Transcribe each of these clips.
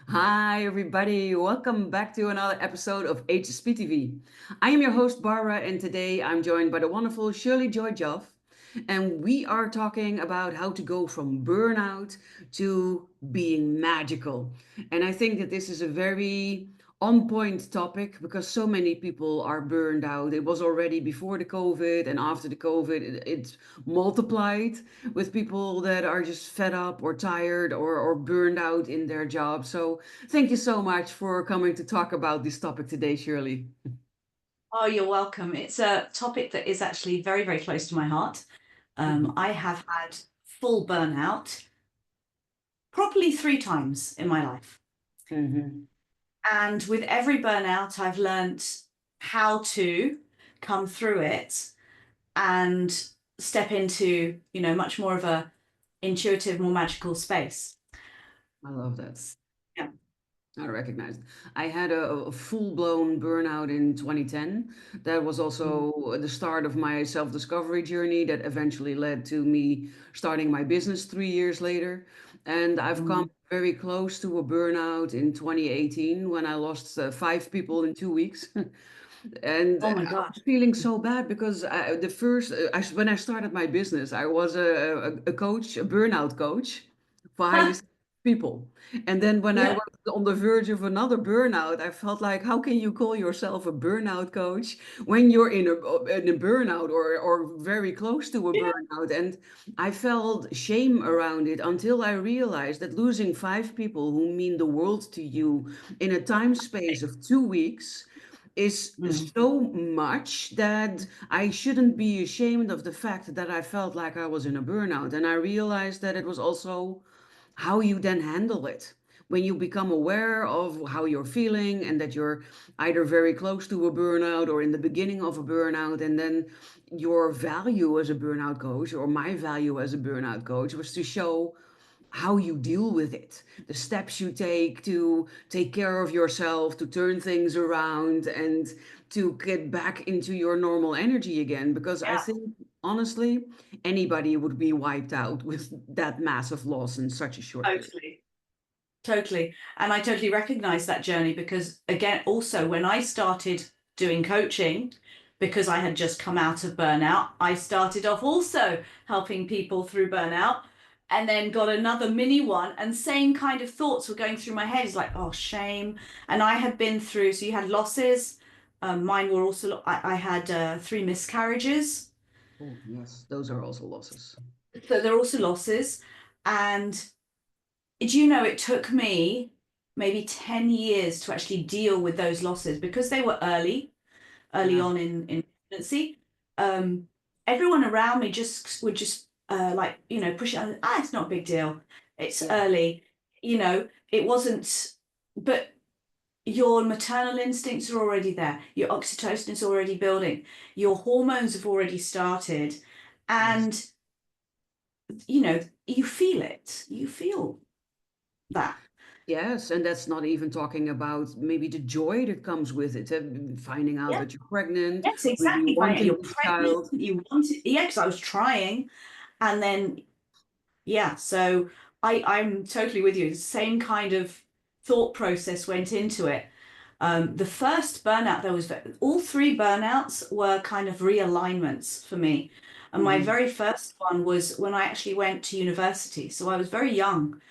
Hi, everybody. Welcome back to another episode of HSP TV. I am your host, Barbara, and today I'm joined by the wonderful Shirley Joffe. And we are talking about how to go from burnout to being magical. And I think that this is a very on point topic because so many people are burned out. It was already before the COVID, and after the COVID, it multiplied with people that are just fed up or tired or burned out in their job. So thank you so much for coming to talk about this topic today, Shirley. Oh, you're welcome. It's a topic that is actually very, very close to my heart. Mhm. I have had full burnout probably 3 times in my life. Mhm. And with every burnout, I've learnt how to come through it and step into, much more of a intuitive, more magical space. I love that. Yeah. I recognize it. I had a full-blown burnout in 2010. That was Mm. also the start of my self-discovery journey that eventually led to me starting my business 3 years later. And I've come Mm. very close to a burnout in 2018 when I lost 5 people in 2 weeks. And Oh my I gosh. was feeling so bad because when I started my business, I was a coach, a burnout coach for highly skilled people. And then when I Yeah. was on the verge of another burnout, I felt like, how can you call yourself a burnout coach when you're in a burnout or very close to a Yeah. burnout? And I felt shame around it until I realized that losing 5 people who mean the world to you in a time space of 2 weeks is Mm. so much that I shouldn't be ashamed of the fact that I felt like I was in a burnout. And I realized that it was also how you then handle it. When you become aware of how you're feeling and that you're either very close to a burnout or in the beginning of a burnout, and then your value as a burnout coach, or my value as a burnout coach, was to show how you deal with it, the steps you take to take care of yourself, to turn things around, and to get back into your normal energy again. Because I Yeah. think, honestly, anybody would be wiped out with that massive loss in such a short period. Totally. Totally. And I totally recognize that journey because, again, also when I started doing coaching, because I had just come out of burnout, I started off also helping people through burnout and then got another mini one. And same kind of thoughts were going through my head. It's like, oh, shame. And I had been through, so you had losses. Mine were also, I had 3 miscarriages. Oh, yes, those are also losses. So there are also losses. And do you know, it took me maybe 10 years to actually deal with those losses because they were early Yeah. on in pregnancy. Um, Everyone around me just would just like, push it on. Ah, it's not a big deal. It's Yeah. early. It wasn't, but your maternal instincts are already there. Your oxytocin is already building. Your hormones have already started. Yes. And, you feel it. You feel that. Yes, and that's not even talking about maybe the joy that comes with it, finding out that you're pregnant, Yes, really exactly. Finding out wanting you're this pregnant, child. you want it. Yeah, because I was trying, and then yeah. So I'm totally with you. Same kind of thought process went into it. The first burnout, there was all 3 burnouts were kind of realignments for me, and my Hmm. very first one was when I actually went to university. So I was very young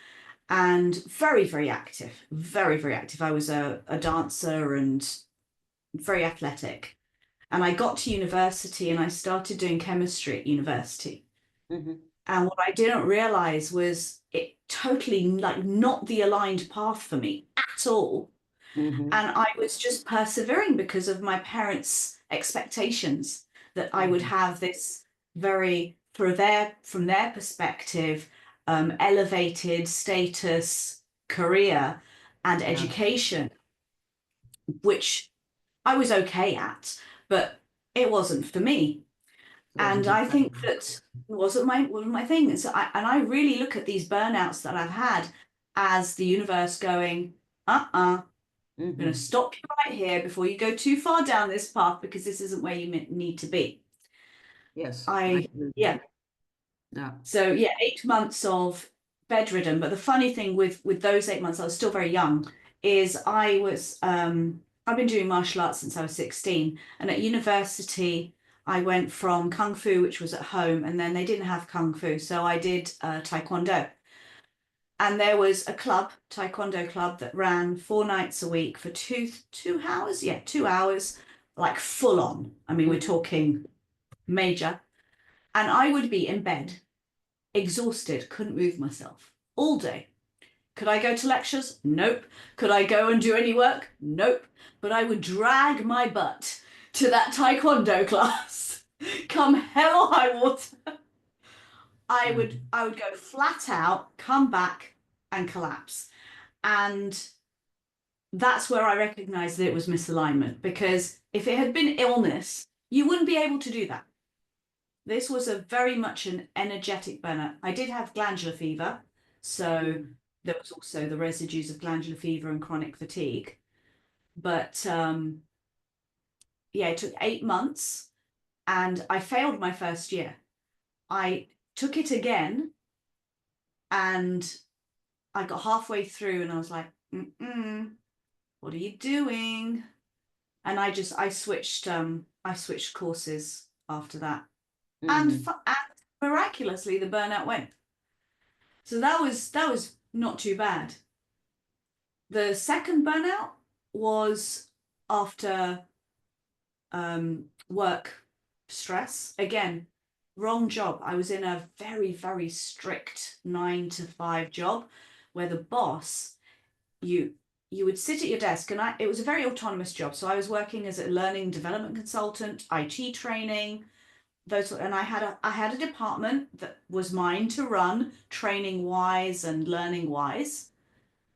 and very, very active, very, very active. I was a dancer and very athletic. And I got to university and I started doing chemistry at university. Hmm. And what I didn't realize was it totally like not the aligned path for me at all. Hmm. And I was just persevering because of my parents' expectations that I would Hmm. have this very, from their perspective, elevated status, career, and Yeah, education, which I was okay at, but it wasn't for me. it And wasn't your I think thing. that wasn't my thing. So I really look at these burnouts that I've had as the universe going, I'm going to Hmm. stop you right here before you go too far down this path because this isn't where you need to be. Yes, I I agree. Yeah. Yeah. So yeah, 8 months of bedridden. But the funny thing with those 8 months, I was still very young, is I've been doing martial arts since I was 16. And at university, I went from Kung Fu, which was at home, and then they didn't have Kung Fu. So I did Taekwondo. And there was a club, Taekwondo club, that ran 4 nights a week for 2 hours. Yeah, 2 hours, like full on. I mean, we're talking major. And I would be in bed, exhausted, couldn't move myself all day. Could I go to lectures? Nope. Could I go and do any work? Nope. But I would drag my butt to that Taekwondo class. Come hell or high water. I would go flat out, come back and collapse. And that's where I recognized that it was misalignment, because if it had been illness, you wouldn't be able to do that. This was a very much an energetic burnout. I did have glandular fever, so there was also the residues of glandular fever and chronic fatigue. But yeah, it took 8 months and I failed my first year. I took it again and I got halfway through and I was like, what are you doing? And I switched courses after that. And miraculously the burnout went. So that was not too bad. The second burnout was after work stress. Again, wrong job. I was in a very, very strict 9 to 5 job where the boss, you would sit at your desk, and it was a very autonomous job. So I was working as a learning development consultant, IT training, and I had a department that was mine to run, training wise and learning wise.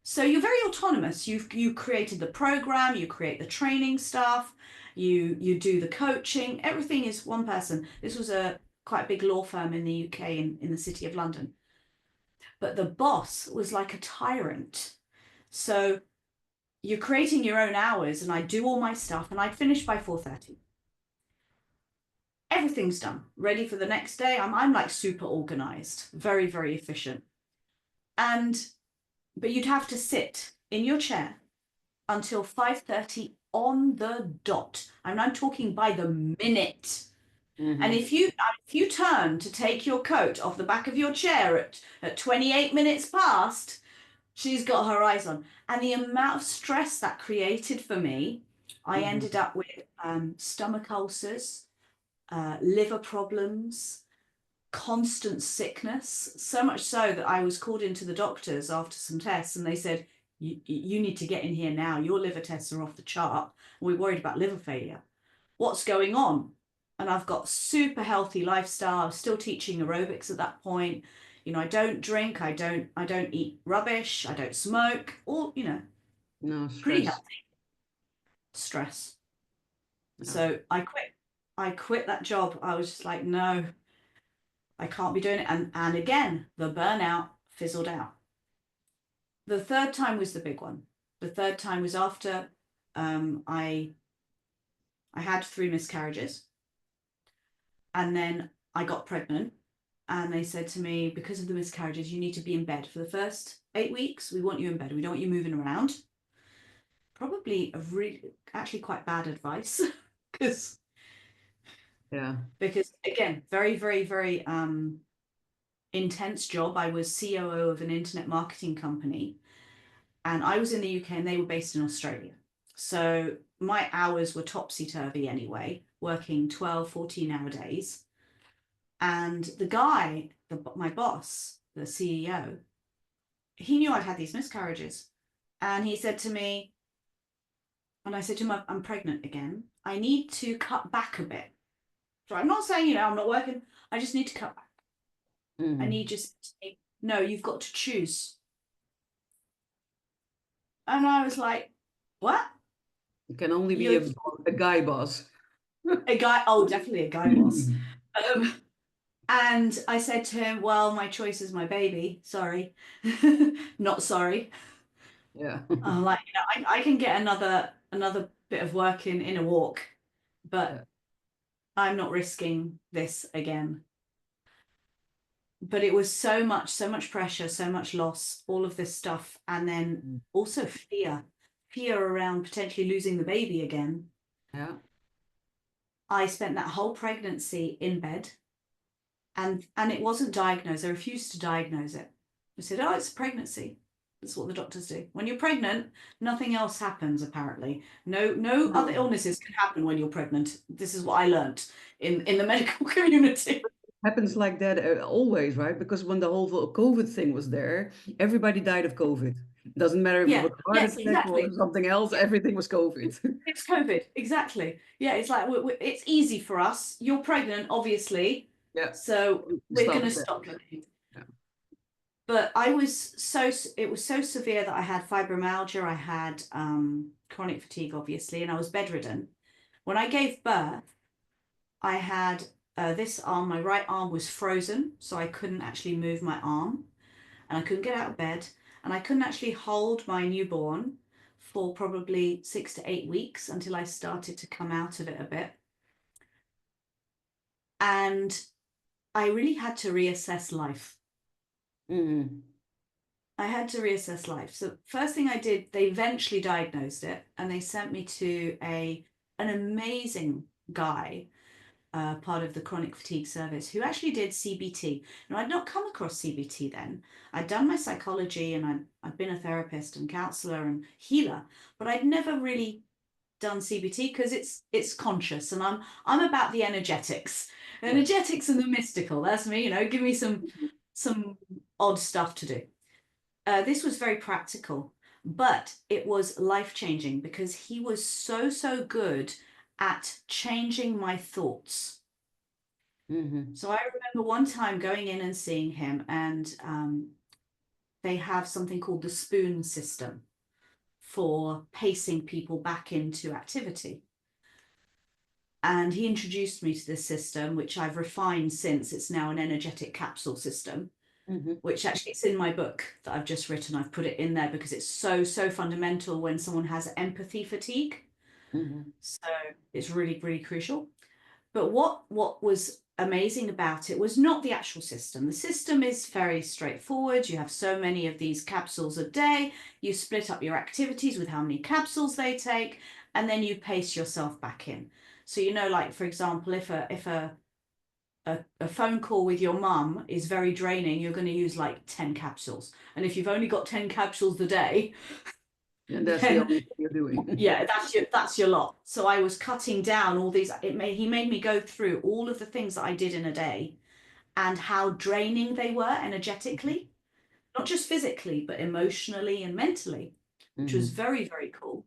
So you're very autonomous. You created the program, you create the training stuff, you do the coaching. Everything is one person. This was a quite big law firm in the UK, in the city of London. But the boss was like a tyrant. So you're creating your own hours, and I do all my stuff, and I'd finish by 4:30. Everything's done, ready for the next day. I'm like super organized, very, very efficient. But you'd have to sit in your chair until 5:30 on the dot. And I'm talking by the minute. And if you turn to take your coat off the back of your chair at 28 minutes past, she's got her eyes on. And the amount of stress that created for me, I ended up with stomach ulcers, liver problems, constant sickness, so much so that I was called into the doctors after some tests, and they said, you need to get in here now. Your liver tests are off the chart. We're worried about liver failure. What's going on? And I've got super healthy lifestyle. I was still teaching aerobics at that point. I don't drink, I don't eat rubbish, I don't smoke, all, no stress. Pretty healthy. Stress. Yeah. So I quit that job. I was just like, no, I can't be doing it. And again, the burnout fizzled out. The third time was the big one. The third time was after I had 3 miscarriages. And then I got pregnant, and they said to me, because of the miscarriages, you need to be in bed for the first 8 weeks. We want you in bed. We don't want you moving around. Probably actually quite bad advice because again, very, very, very intense job. I was COO of an internet marketing company, and I was in the UK and they were based in Australia. So my hours were topsy-turvy anyway, working 12, 14-hour days. And the guy, my boss, the CEO, he knew I'd had these miscarriages. And he said to me, and I said to him, I'm pregnant again. I need to cut back a bit. So I'm not saying, I'm not working. I just need to cut back. I need to say, no, you've got to choose. And I was like, what? It can only be a guy boss. A guy, oh, definitely a guy boss. And I said to him, well, my choice is my baby. Sorry. Not sorry. Yeah. Like, I can get another bit of work in a walk, but I'm not risking this again. but it was so much pressure, so much loss, all of this stuff. And then also fear around potentially losing the baby again. Yeah. I spent that whole pregnancy in bed, and it wasn't diagnosed. I refused to diagnose it. I said, oh, it's a pregnancy. That's what the doctors do. When you're pregnant, nothing else happens, apparently. No other No. illnesses can happen when you're pregnant. This is what I learned in the medical community. Happens like that always, right? Because when the whole COVID thing was there, everybody died of COVID. Doesn't matter if it Yeah, was a heart yes, attack or exactly. something else, everything was COVID. It's COVID, exactly. Yeah, it's like it's easy for us. You're pregnant, obviously, Yeah. so we're going Stop to that. stop looking. Yeah. But it was so severe that I had fibromyalgia, I had chronic fatigue, obviously, and I was bedridden. When I gave birth, I had this arm, my right arm was frozen, so I couldn't actually move my arm, and I couldn't get out of bed, and I couldn't actually hold my newborn for probably 6 to 8 weeks until I started to come out of it a bit. And I really had to reassess life. Mm-hmm. I had to reassess life. So first thing I did, they eventually diagnosed it, and they sent me to an amazing guy, part of the chronic fatigue service, who actually did CBT. Now, I'd not come across CBT then. I'd done my psychology, and I'd been a therapist and counselor and healer, but I'd never really done CBT because it's conscious, and I'm about the energetics, Yeah. energetics and the mystical. That's me. Give me some odd stuff to do. This was very practical, but it was life-changing because he was so good at changing my thoughts. Mm-hmm. So I remember one time going in and seeing him, and they have something called the spoon system for pacing people back into activity. And he introduced me to this system, which I've refined since. It's now an energetic capsule system, Mm-hmm. which actually it's in my book that I've just written. I've put it in there because it's so fundamental when someone has empathy fatigue. Mm-hmm. So it's really crucial. But what was amazing about it was not the actual system. The system is very straightforward. You have so many of these capsules a day. You split up your activities with how many capsules they take, and then you pace yourself back in. So like for example, if a phone call with your mum is very draining, you're going to use like 10 capsules. And if you've only got 10 capsules a day, And that's the then only thing you're doing. yeah, that's your lot. So I was cutting down all these. He made me go through all of the things that I did in a day and how draining they were energetically, not just physically, but emotionally and mentally, which was Mm-hmm. very cool.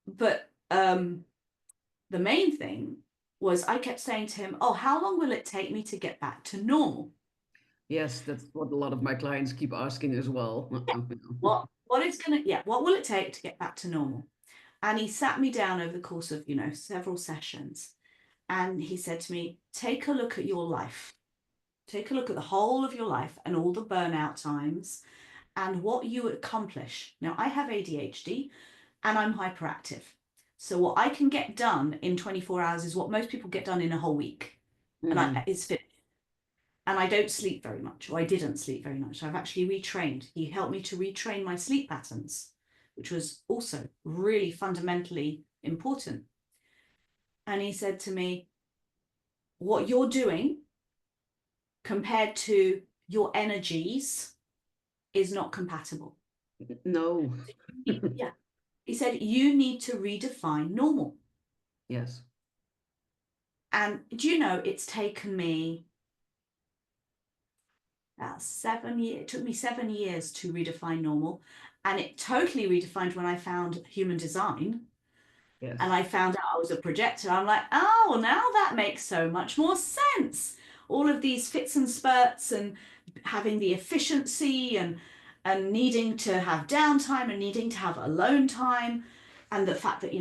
But the main thing was I kept saying to him, "Oh, how long will it take me to get back to normal?" Yes, that's what a lot of my clients keep asking as well. What will it take to get back to normal? And he sat me down over the course of, several sessions. And he said to me, take a look at your life. Take a look at the whole of your life and all the burnout times and what you accomplish. Now, I have ADHD and I'm hyperactive. So what I can get done in 24 hours is what most people get done in a whole week. And Mm-hmm. it's fit. And I don't sleep very much, or I didn't sleep very much. I've actually retrained. He helped me to retrain my sleep patterns, which was also really fundamentally important. And he said to me, what you're doing compared to your energies is not compatible. No. Yeah. He said, you need to redefine normal. Yes. And do you know, it's taken me about 7 years. It took me 7 years to redefine normal. And it totally redefined when I found human design. And Yes. I found out I was a projector. I'm like, oh, well, now that makes so much more sense. All of these fits and spurts and having the efficiency and needing to have downtime and needing to have alone time, and the fact that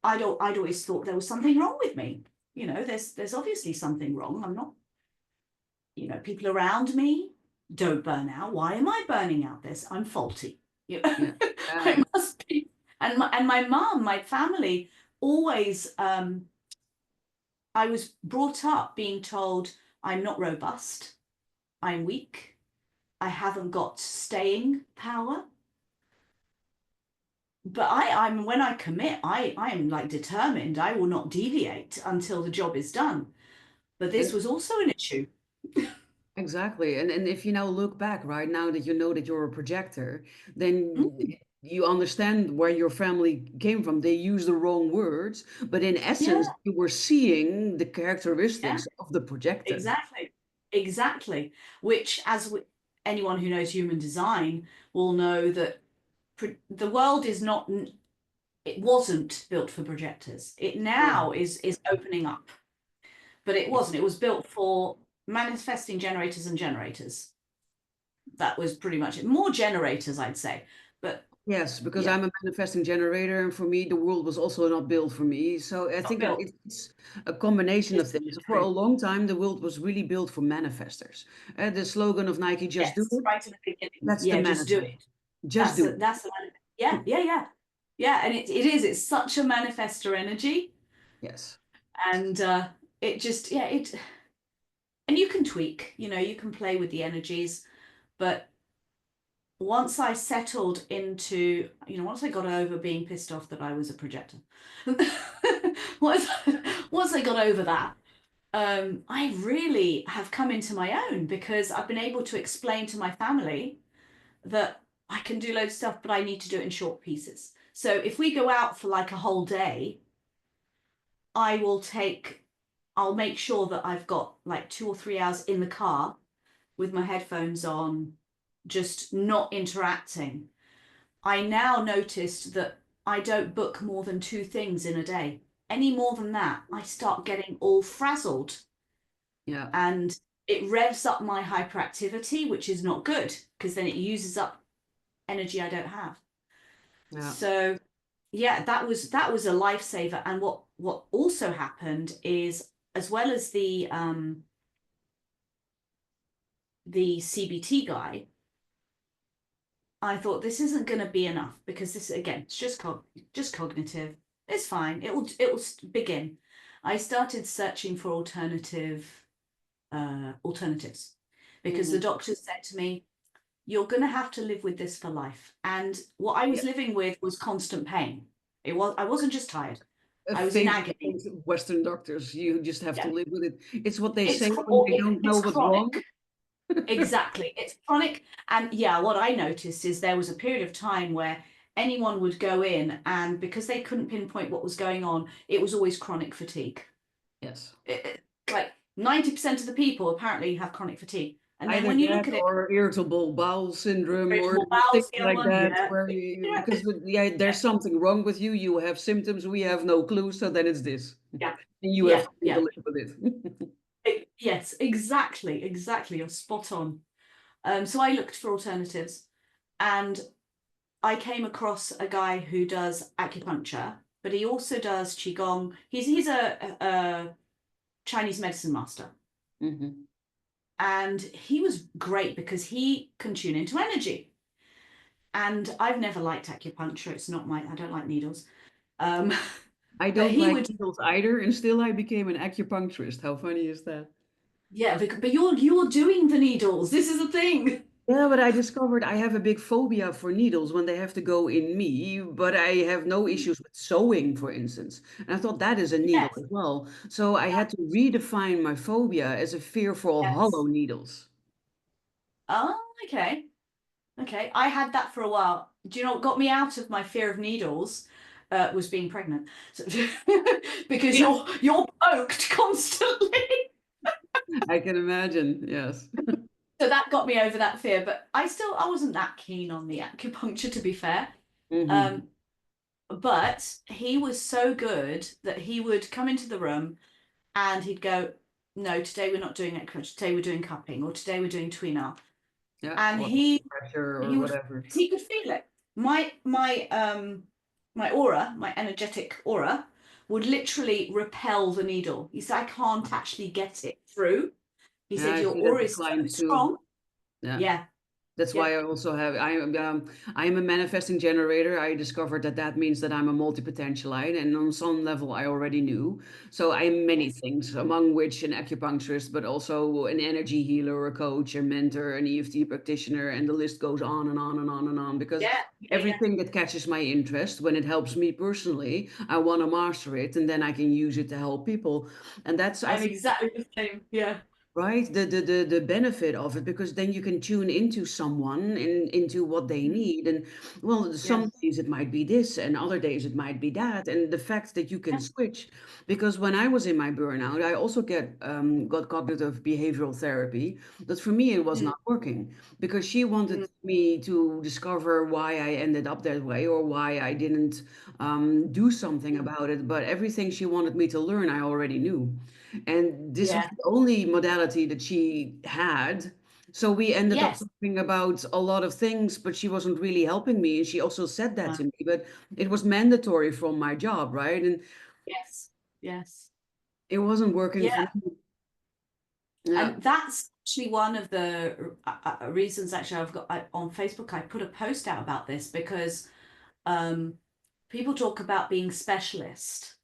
I'd always thought there was something wrong with me. There's obviously something wrong. I'm not. People around me don't burn out. Why am I burning out? I'm faulty. Yeah. I must be. And my mom, my family, always. I was brought up being told I'm not robust. I'm weak. I haven't got staying power. But I'm when I commit, I am like determined. I will not deviate until the job is done. But this was also an issue. Exactly. And if you now look back, right, now that you know that you're a projector, then Mm, you understand where your family came from. They used the wrong words, but in yeah, essence, you were seeing the yeah, characteristics of the projector. exactly. Exactly. Which, anyone who knows human design will know that the world is not, it wasn't built for projectors. It now Mhm. is opening up, but it wasn't. It was built for manifesting generators and generators. That was pretty much it. More generators, I'd say. But Yes, because yeah, I'm a manifesting generator, and for me, the world was also not built for me. So I not think built. it's a combination of It's things. For a true. long time, the world was really built for manifestors. The slogan of Nike, just do Yes, it, right in the beginning. that's the Yeah, just do manifest. it. Just do That's the yeah, it. yeah, yeah. Yeah, and it is. It's such a manifestor energy. Yes. And it just, yeah, it, and you can tweak, you can play with the energies. But once I settled into, once I got over being pissed off that I was a projector, once, once I got over that, I really have come into my own because I've been able to explain to my family that I can do loads of stuff, but I need to do it in short pieces. So if we go out for like a whole day, I will I'll make sure that I've got like 2 or 3 hours in the car with my headphones on, just not interacting. I now noticed that I don't book more than 2 things in a day. Any more than that, I start getting all frazzled Yeah. and it revs up my hyperactivity, which is not good because then it uses up energy I don't have. Yeah. So yeah, that was a lifesaver. And what also happened is, as well as the CBT guy, I thought this isn't going to be enough because this again, it's just cognitive. It's fine. It will begin. I started searching for alternatives because the Hmm. doctor said to me, "You're going to have to live with this for life." And what I was Yeah. living with was constant pain. I wasn't just tired. A I was in favorite agony. thing of Western doctors. You just have to Yeah. live with it. It's what they say when they don't know It's what's wrong. chronic. Exactly. It's chronic. And yeah, what I noticed is there was a period of time where anyone would go in and because they couldn't pinpoint what was going on, it was always chronic fatigue. Yes. Like 90% of the people apparently have chronic fatigue. And then Either when you look that at it, or irritable bowel syndrome or irritable bowel's things the other like one. that, Yeah. where Yeah. because yeah, there's something wrong with you. You have symptoms. We have no clue. So then it's this, and Yeah. you have Yeah. to Yeah. live with it. Yes, exactly. Exactly. You're spot on. So I looked for alternatives and I came across a guy who does acupuncture, but he also does qigong. He's a Chinese medicine master, Hmm. and he was great because he can tune into energy. And I've never liked acupuncture. It's not my. I don't like needles. Um, I but don't he like would. needles either, and still I became an acupuncturist. How funny is that? Yeah, but you're doing the needles. This is a thing. Yeah, but I discovered I have a big phobia for needles when they have to go in me, but I have no issues with sewing, for instance. And I thought that is a needle Yes. as well. So I had to redefine my phobia as a fear for hollow Yes. needles. Oh, okay. Okay, I had that for a while. Do you know what got me out of my fear of needles? Was being pregnant. So, because Yeah, you're poked constantly. I can imagine. Yes. So that got me over that fear. But I wasn't that keen on the acupuncture, to be fair. Hmm. Um, but he was so good that he would come into the room and he'd go, "No, today we're not doing acupuncture. Today we're doing cupping, or today we're doing tuina." Yeah, And or pressure or he would whatever. he could feel it. My aura, my energetic aura, would literally repel the needle. He said, "I can't actually get it through." He Yeah, said, I "Your see that aura with is so clients too. strong." Yeah. Yeah. That's Yeah. why I also have I am a manifesting generator. I discovered that that means that I'm a multi-potentialite, and on some level I already knew. So I am many Yes. things, among which an acupuncturist, but also an energy healer, a coach, a mentor, an EFT practitioner, and the list goes on and on and on and on. Because Yeah. Yeah. Yeah. everything that catches my interest, when it helps me personally, I want to master it, and then I can use it to help people. And that's, I I'm think, exactly the same. Yeah. right, the benefit of it, because then you can tune into someone and into what they Mhm. need. And well, some Yes. days it might be this and other days it might be that, and the fact that you can Yeah. switch. Because when I was in my burnout, I also got cognitive behavioral therapy, but for me it was Mm, not working, because she wanted mm, me to discover why I ended up that way, or why I didn't do something mm. about it. But everything she wanted me to learn I already knew, and this was Yeah. the only modality that she had. So we ended up Yes. talking about a lot of things, but she wasn't really helping me. And she also said that to me, but it was mandatory from my job, right? And Yes. Yes. it wasn't working for Yeah. me. Yeah. And that's actually one of the reasons. Actually, on Facebook, I put a post out about this because um, people talk about being specialist.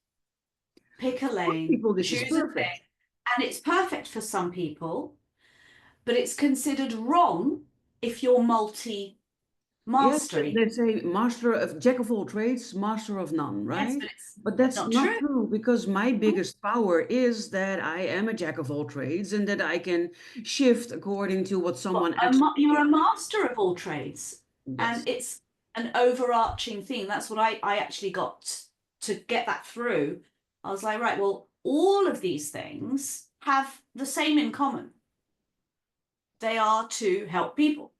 Pick a For lane, people, this is choose a perfect. thing, and it's perfect for some people, but it's considered wrong if you're Yes, multi-mastery. they say master of jack of all trades, master of none, Yes, right? but it's But that's not not true. true, because my biggest power is that I am a jack of all trades, and that I can shift according to what someone You're actually. a master of all trades, Yes. and it's an overarching theme. That's what I actually got to get that through. I was like, right, well, all of these things have the same in common. They are to help people.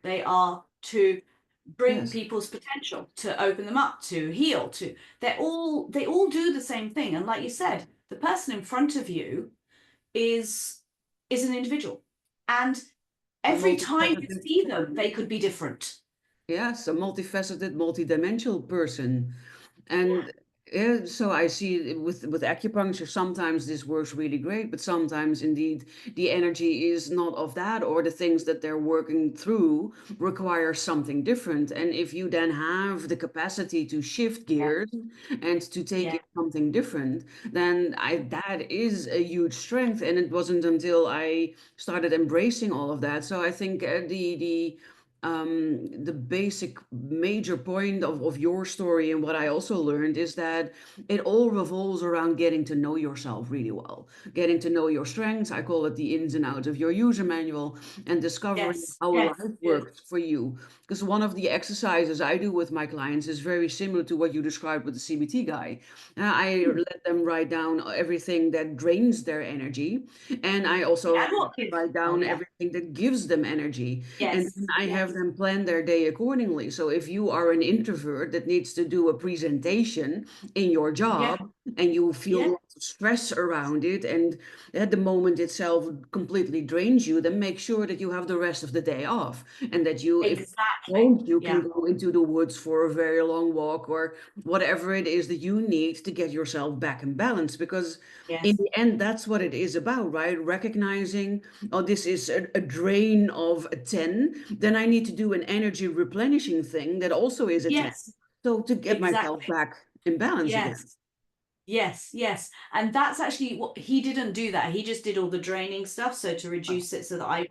They are to bring Yes. people's potential, to open them up, to heal, to they all do the same thing. And like you said, the person in front of you is is an individual. And A every time you multifaceted, see them, they could be different. yes, a multifaceted, multidimensional person. Yeah. And yeah, so I see it with acupuncture, sometimes this works really great, but sometimes indeed the energy is not of that, or the things that they're working through require something different. And if you then have the capacity to shift Yeah. gears and to take Yeah. in something different, then that is a huge strength. And it wasn't until I started embracing all of that. So I think the basic major point of your story, and what I also learned, is that it all revolves around getting to know yourself really well, getting to know your strengths. I call it the ins and outs of your user manual, and discovering Yes. how Yes. life Good. works for you. Because one of the exercises I do with my clients is very similar to what you described with the CBT guy. I Hmm. let them write down everything that drains their energy, and I also Yeah. have And them what gives? write Oh, down yeah. everything that gives them energy, and then Yes. I have Yes. them plan their day accordingly. So if you are an introvert that needs to do a presentation in your Yeah. job, and you feel Yeah. lots of stress around it, and at the moment itself completely drains you, then make sure that you have the rest of the day off, and that you, if Exactly. don't, you can Yeah. go into the woods for a very long walk, or whatever it is that you need to get yourself back in balance. Because in Yes. the end, that's what it is about, right? Recognizing, oh, this is a drain of a 10, then I need to do an energy replenishing thing that also is a 10. Yes. So to get myself Exactly. back in balance again. Yes. Yes, yes. And that's actually what he didn't do that. He just did all the draining stuff. So to reduce it so that I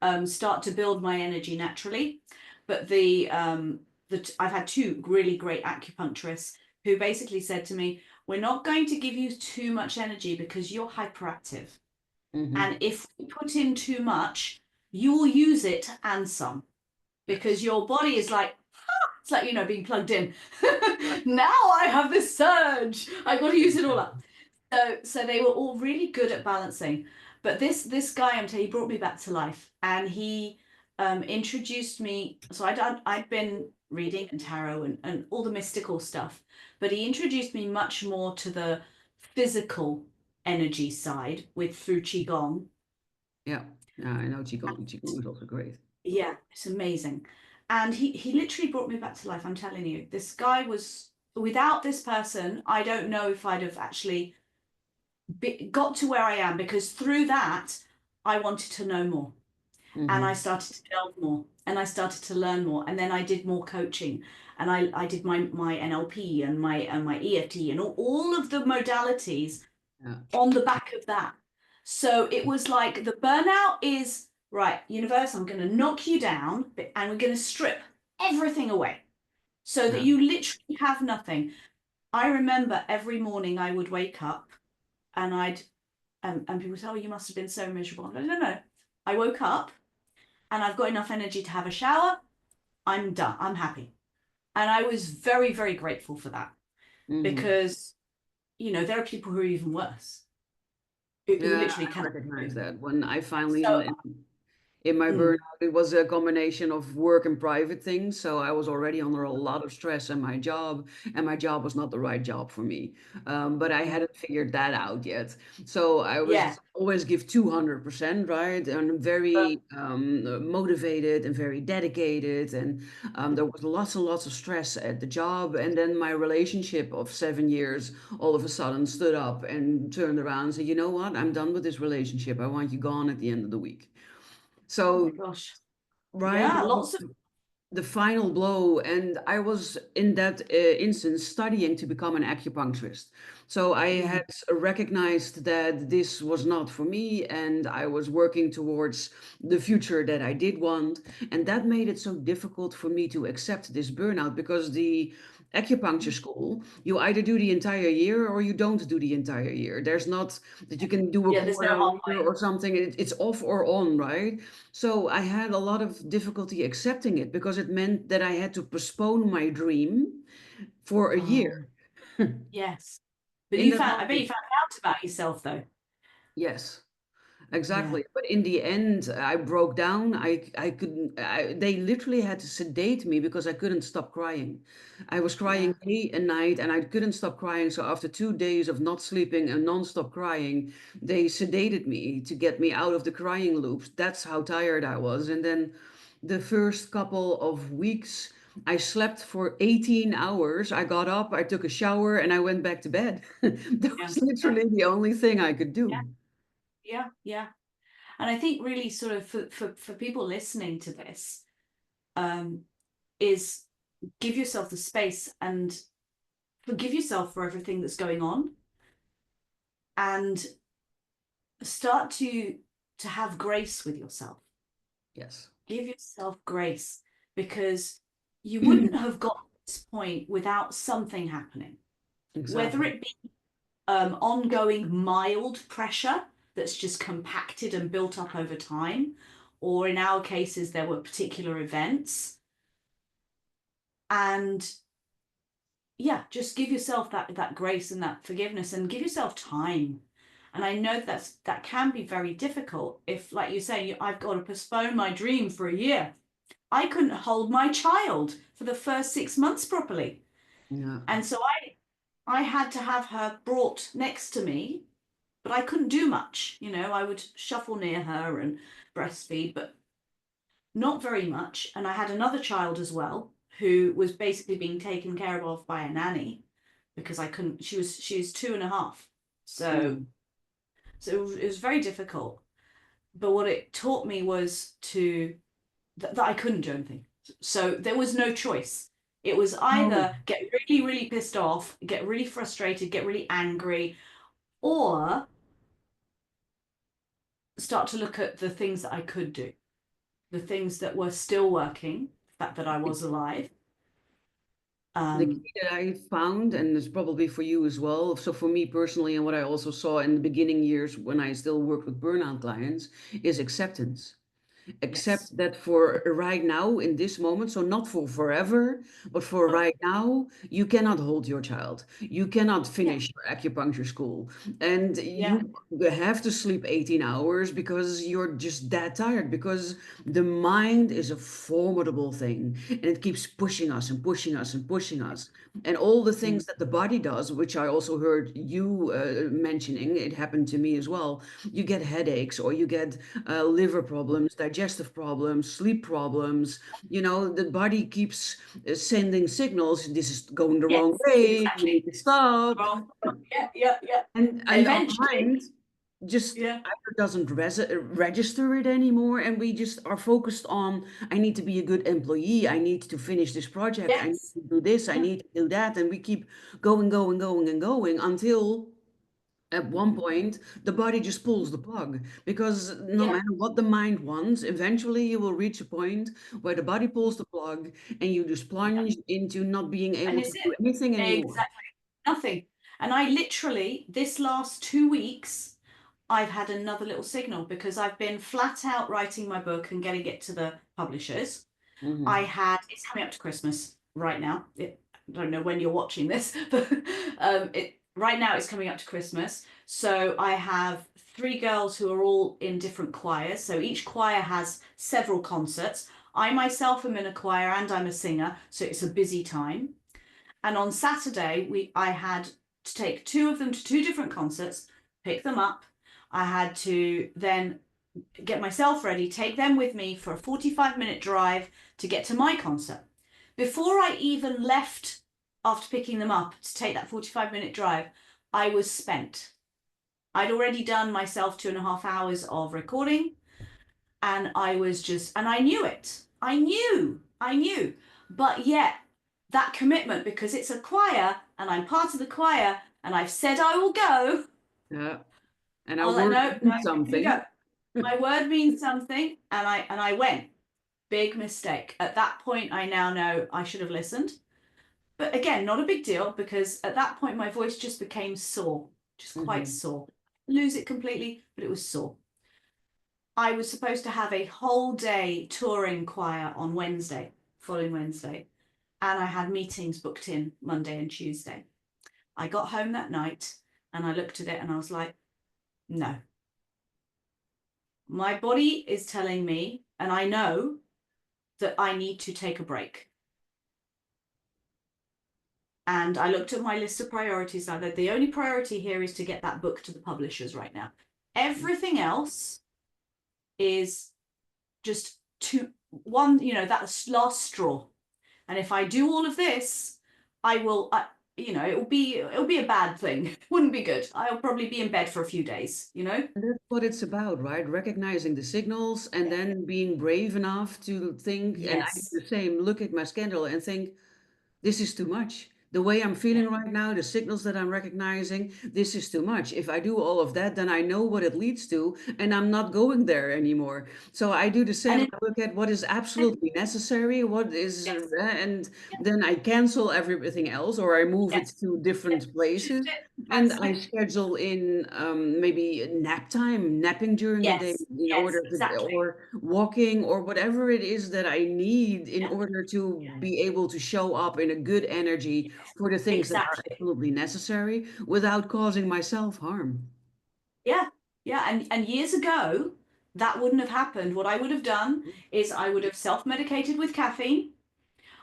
would start to build my energy naturally. But I've had two really great acupuncturists who basically said to me, we're not going to give you too much energy because you're hyperactive. Hmm. And if we put in too much, you will use it and some because Yes. your body is like, it's like, being plugged in. Yeah. Now I have this surge. I got to use it all up. So they were all really good at balancing. But this guy, I'm telling you, he brought me back to life, and he introduced me. So I'd been reading and tarot and all the mystical stuff, but he introduced me much more to the physical energy side with through qigong. Yeah. Yeah, I know Qigong. Qigong is also great. Yeah, it's amazing. And he literally brought me back to life. I'm telling you, this guy was without this person, I don't know if I'd have actually got to where I am because through that, I wanted to know more. And I Mm-hmm. started to delve more and I started to learn more. And then I did more coaching and I did my NLP and my EFT and all of the modalities Yeah. on the back of that. So it was like the burnout is right, universe, I'm going to knock you down and we're going to strip everything away so that Yeah. you literally have nothing. I remember every morning I would wake up and and people say, oh, you must have been so miserable. No, no, no. I woke up and I've got enough energy to have a shower. I'm done. I'm happy. And I was very, very grateful for that Mm-hmm. because, there are people who are even worse, who Yeah, literally I cannot recognize move. that. When I finally So, in my mm, burnout, it was a combination of work and private things. So I was already under a lot of stress in my job, and my job was not the right job for me. But I mm, hadn't figured that out yet. So I yeah, was always give 200%, right? And very motivated and very dedicated. And there was lots and lots of stress at the job. And then my relationship of 7 years all of a sudden stood up and turned around and said, you know what? I'm done with this relationship. I want you gone at the end of the week. oh So my gosh. right, Yeah, that was lots of, the final blow. And I was in that instance studying to become an acupuncturist. So I mm, had recognized that this was not for me, and I was working towards the future that I did want. And that made it so difficult for me to accept this burnout because the acupuncture school, you either do the entire year or you don't do the entire year. There's not that you can do a yeah, there's no quarter year halfway. or something. It's off or on, right? So I had a lot of difficulty accepting it because it meant that I had to postpone my dream for a Oh, year. yes. But In that I bet you moment, found out about yourself though. yes. Yeah, Exactly. But in the end, I broke down. I couldn't, they literally had to sedate me because I couldn't stop crying. I was crying yeah, day and night and I couldn't stop crying. So after 2 days of not sleeping and non-stop crying, they sedated me to get me out of the crying loops. That's how tired I was. And then the first couple of weeks, I slept for 18 hours. I got up, I took a shower, and I went back to bed. That yeah, was yeah, literally the only thing I could yeah, do. yeah, yeah. And I think really sort of for people listening to this, um, is give yourself the space and forgive yourself for everything that's going on and start to have grace with yourself. Yes. Give yourself grace because you wouldn't have got to this point without something happening, whether Exactly. it be ongoing mild pressure that's just compacted and built up over time, or in our cases there were particular events. And yeah, just give yourself that grace and that forgiveness and give yourself time. And I know that can be very difficult if, like you say, I've got to postpone my dream for a year. I couldn't hold my child for the first 6 months properly. Yeah. And so I had to have her brought next to me, but I couldn't do much. I would shuffle near her and breastfeed, but not very much. And I had another child as well who was basically being taken care of by a nanny because I couldn't. She was 2.5, so Mm. it was very difficult. But what it taught me was that I couldn't do anything. So there was no choice. It was Oh, either get really, really pissed off, get really frustrated, get really angry, or start to look at the things that I could do, the things that were still working, the fact that I was alive. the Um, key that I found, and it's probably for you as well. So for me personally, and what I also saw in the beginning years when I still worked with burnout clients, is acceptance. yes. Accept that for right now in this moment, so not for forever, but for Oh, right now, you cannot hold your child, you cannot yeah, finish your acupuncture school, and yeah, you have to sleep 18 hours because you're just that tired, because the mind is a formidable thing and it keeps pushing us and pushing us and pushing us. And all the mm, things that the body does, which I also heard you mentioning, it happened to me as well. You get headaches or you get liver problems, digestive problems, sleep problems. The body keeps sending signals. This is going the wrong yes, way. You exactly. need to stop. Well, yeah, yeah, yeah. And our Eventually, mind. just Yeah. either doesn't register it anymore, and we just are focused on, I need to be a good employee, I need to finish this project, I need Yes. to do this, I Yeah. need to do that, and we keep going, going, going, and going until at one point the body just pulls the plug, because no Yeah. matter what the mind wants, eventually you will reach a point where the body pulls the plug and you just Yeah. plunge into not being And able to is do it anything anymore. exactly nothing? And I literally, this last 2 weeks, I've had another little signal because I've been flat out writing my book and getting it to the publishers. Hmm. It's coming up to Christmas right now. I don't know when you're watching this, but right now it's coming up to Christmas. So I have three girls who are all in different choirs. So each choir has several concerts. I myself am in a choir and I'm a singer, so it's a busy time. And on Saturday, I had to take two of them to two different concerts, pick them up. I had to then get myself ready, take them with me for a 45-minute drive to get to my concert. Before I even left after picking them up to take that 45-minute drive, I was spent. I'd already done myself 2.5 hours of recording, and I knew it. I knew. But yet, that commitment, because it's a choir and I'm part of the choir and I've said I will go, Yeah, and I our was like, word no, no, means you're going to something. go. My word means something, and I went. Big mistake. At that point, I now know I should have listened. But again, not a big deal because at that point my voice just became sore, just quite Hmm. sore. Lose it completely, but it was sore. I was supposed to have a whole day touring choir on Wednesday, following Wednesday, and I had meetings booked in Monday and Tuesday. I got home that night and I looked at it and I was like, no, my body is telling me, and I know that I need to take a break. And I looked at my list of priorities. Now, the only priority here is to get that book to the publishers right now. Everything else is just one, that last straw. And if I do all of this, I will, it'll be a bad thing. It wouldn't be good. I'll probably be in bed for a few days. And that's what it's about, right? Recognizing the signals and then being brave enough to think, and I do Yes. the same, look at my schedule and think, this is too much. The way I'm Yeah. feeling right now, the signals that I'm recognizing, this is too much. If I do all of that, then I know what it leads to, and I'm not going there anymore. So I do the And same. I look at what is absolutely necessary, what is, yes. and Yeah. then I cancel everything else, or I move it Yes. to Yeah. different Shift places. it. And I Transcend. schedule in maybe nap time, napping during the day Yes. in Yes. order to, Exactly. or walking, or whatever it is that I need in Yeah. order to Yeah. be able to show up in a good energy Yes. for the things that are Exactly. absolutely necessary without causing myself harm. Yeah, yeah. And years ago, that wouldn't have happened. What I would have done is I would have self-medicated with caffeine.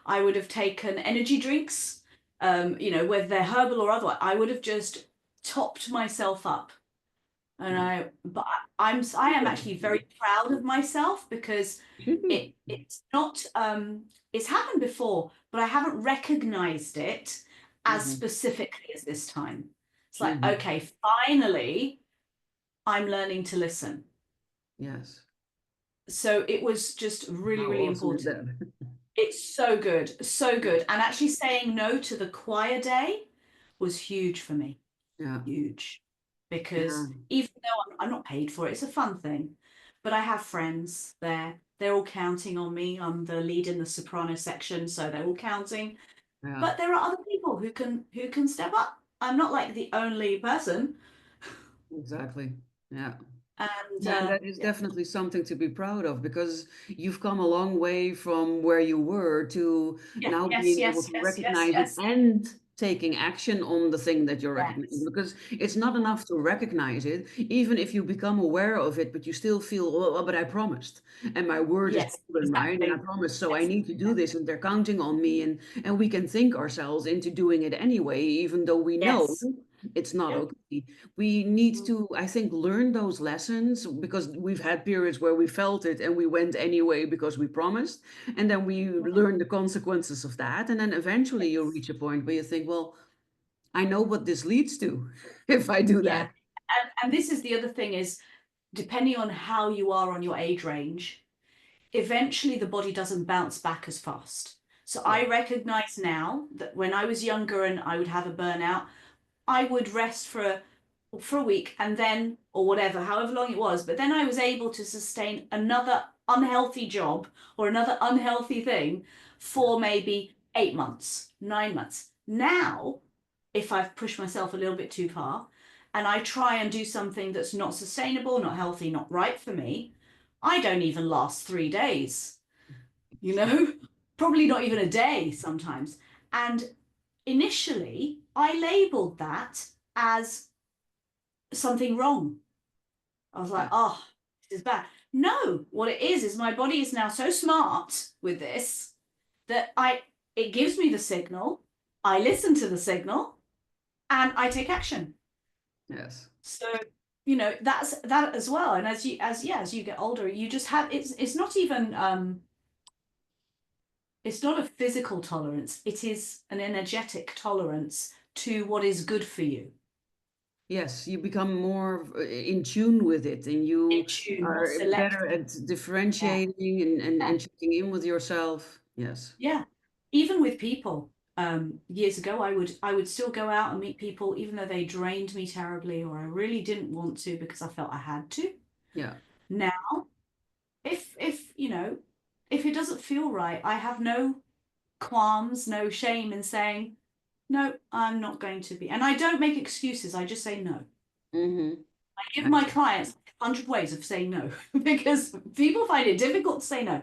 I would have taken energy drinks, whether they're herbal or otherwise. I would have just topped myself up. And Yeah. I am actually very proud of myself because Should be. it's not it's happened before, but I haven't recognized it as Hmm. specifically as this time. It's like, Hmm. okay, finally I'm learning to listen. Yes. So it was just really, How really awesome is important. that? It's so good, so good. And actually saying no to the choir day was huge for me, Yeah. huge. Yeah. Because even though I'm not paid for it, it's a fun thing. But I have friends there. They're all counting on me. I'm the lead in the soprano section, so they're all counting. Yeah. But there are other people who can step up. I'm not like the only person. Exactly. Yeah. And Yeah, and that is yeah, definitely something to be proud of, because you've come a long way from where you were to yeah, now yes, being able yes, to yes, yes, recognize it yes, and taking action on the thing that you're recognizing. yes. Because it's not enough to recognize it, even if you become aware of it, but you still feel, well, but I promised, and my word is Yes, better than mine, and I exactly. promised, so I Yes. need to Yeah. do this, and they're counting on me, and we can think ourselves into doing it anyway, even though we know Yes. it's not Yeah. okay. We need Mm. to, I think, learn those lessons, because we've had periods where we felt it and we went anyway because we promised. And then we Mm. learn the consequences of that. And then eventually you'll Yes. reach a point where you think, well, I know what this leads to if I do Yeah. that. And this is the other thing is, depending on how you are on your age range, eventually the body doesn't bounce back as fast. So Yeah. I recognize now that when I was younger and I would have a burnout, I would rest for a week and then, or whatever, however long it was, but then I was able to sustain another unhealthy job or another unhealthy thing for maybe 8 months, 9 months. Now, if I've pushed myself a little bit too far and I try and do something that's not sustainable, not healthy, not right for me, I don't even last 3 days, you know, probably not even a day sometimes. And initially, I labeled that as something wrong. I was like, Yeah. oh, this is bad. No, what it is my body is now so smart with this that it gives me the signal, I listen to the signal, and I take action. Yes. So, that's that as well. And as you get older, you just have it's not even it's not a physical tolerance, it is an energetic tolerance to what is good for you. Yes, you become more in tune with it, and In you tune, more are better selective. at Yeah. differentiating and, Yeah. and checking in with yourself. Yes. Yeah. Even with people. Years ago, I would still go out and meet people, even though they drained me terribly, or I really didn't want to because I felt I had to. Yeah. Now, if it doesn't feel right, I have no qualms, no shame in saying, no, I'm not going to be. And I don't make excuses, I just say no. Mm-hmm. I give my clients 100 ways of saying no because people find it difficult to say no.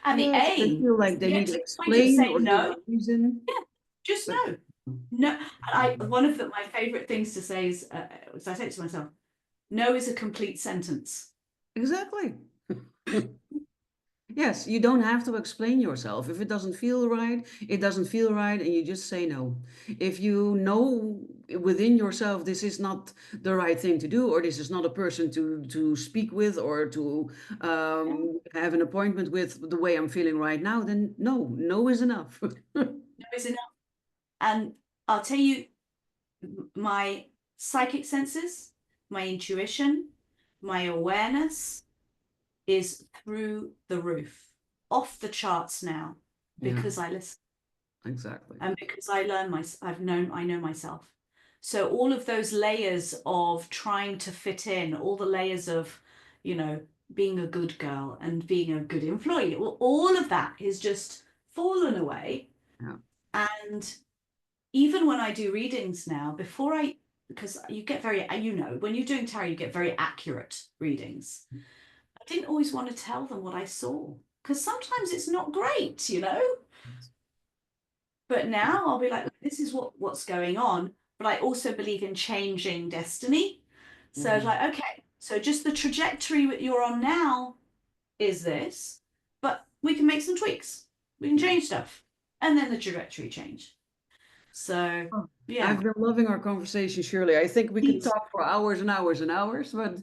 And the Yes, they aim feel is like to they get need to to the point of explain saying or give no. a reason, Yeah, just but no. No, I one of my favorite things to say is, I say it to myself, no is a complete sentence. exactly. Yes, you don't have to explain yourself. If it doesn't feel right, it doesn't feel right, and you just say no. If you know within yourself this is not the right thing to do, or this is not a person to speak with, or to Yeah, have an appointment with the way I'm feeling right now, then no, no is enough. no is enough. And I'll tell you, my psychic senses, my intuition, my awareness is through the roof, off the charts now, Yeah, because I listen. exactly. And because I know myself. So all of those layers of trying to fit in, all the layers of, you know, being a good girl and being a good employee, all of that is just fallen away. Yeah. And even when I do readings now, because you get very, when you're doing tarot, you get very accurate readings. I didn't always want to tell them what I saw because sometimes it's not great. But now I'll be like, this is what's going on. But I also believe in changing destiny. So it's Mhm. like, okay, so just the trajectory that you're on now is this, but we can make some tweaks. We can Yeah. change stuff. And then the trajectory change. So Oh, yeah, I've been loving our conversation, Shirley. I think we could please. talk for hours and hours and hours, but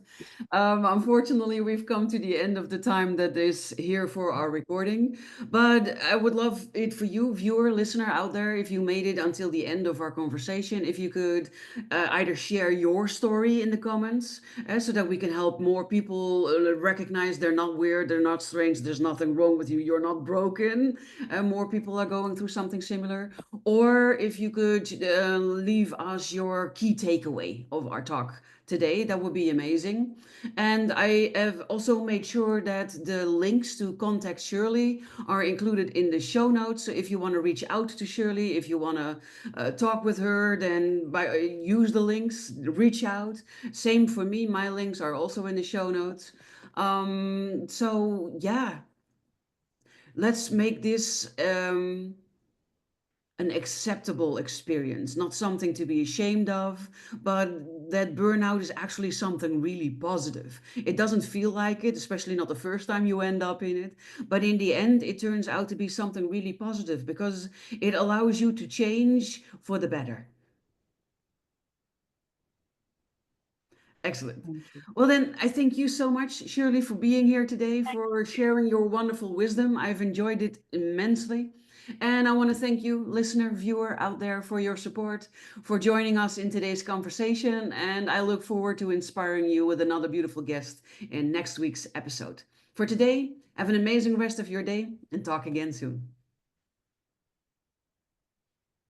unfortunately, we've come to the end of the time that is here for our recording. But I would love it for you, viewer, listener out there, if you made it until the end of our conversation, if you could either share your story in the comments so that we can help more people recognize they're not weird, they're not strange, there's nothing wrong with you, you're not broken. More people are going through something similar. Or if you could leave us your key takeaway of our talk today, that would be amazing. And I have also made sure that the links to contact Shirley are included in the show notes. So if you want to reach out to Shirley, if you want to talk with her, then use the links, reach out. Same for me, my links are also in the show notes. So yeah, let's make this an acceptable experience, not something to be ashamed of, but that burnout is actually something really positive. It doesn't feel like it, especially not the first time you end up in it, but in the end, it turns out to be something really positive because it allows you to change for the better. Excellent. Thank you. Well, then, I thank you so much, Shirley, for being here today, for sharing your wonderful wisdom. I've enjoyed it immensely. And I want to thank you, listener, viewer out there, for your support, for joining us in today's conversation. And I look forward to inspiring you with another beautiful guest in next week's episode. For today, have an amazing rest of your day and talk again soon.